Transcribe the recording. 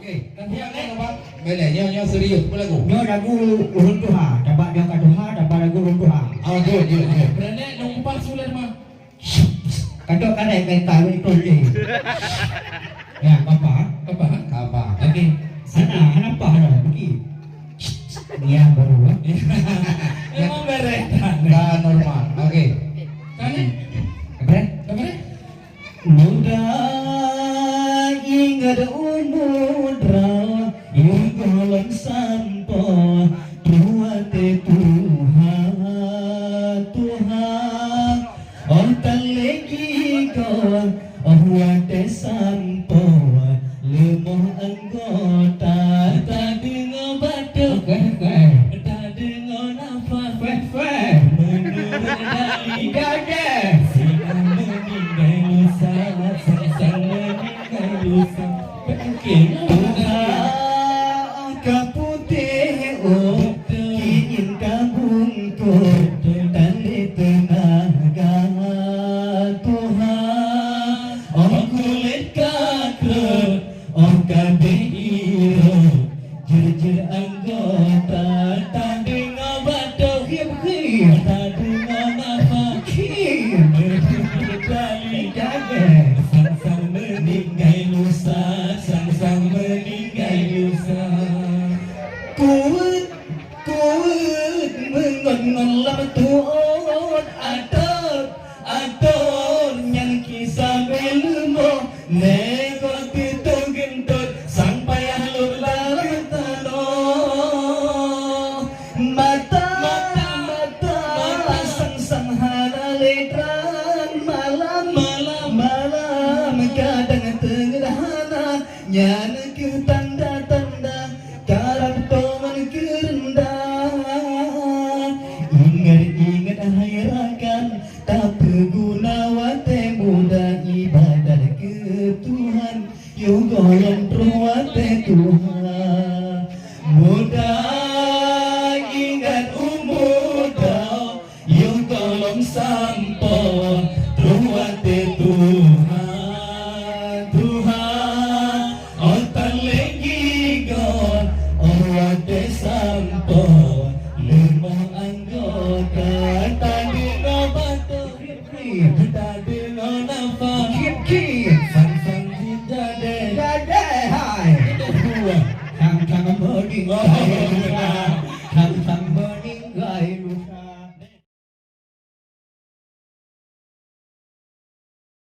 Okey, nanti yang apa? Boleh, nyo serius apa lagu? Nyo lagu urun Tuhan, dapat dia kat Tuhan, dapat lagu urun Tuhan. Oh, good. Berani numpang sulit mah. Kadok karek kai tahu itu le. Ya, apa? Apa? Okey. Sana, kenapa ada? Pergi. Dia baru. Emang beres. Dah normal. Okey. Kani? Apa? Muda ingat umudra yang golong sampo tuate Tuhan oh talegi ko oh wate sampo lemoh anggota tadi ngobatu tadi ngonafa menurut dari gage sinang meninggal lusa Tuhan kaputih ingin kabungkut tali tenaga Tuhan kulit kakrut kabehiro jir anggota tadi ngobatu hip tadi ngomafakir tali jaga sang meninggal lusa sang meninggal lusa kuat mengon lama tuot atur yang kisah melumo nego titung gentut sampai halur larutano mata sang haraletran malam kadang tengah nyana ke tanda karap toman kerendah ingat hayrakan tak berguna wate muda ibadah ke Tuhan yoga yang wate Tuhan muda ingat umuda yoga long sampo wate Tuhan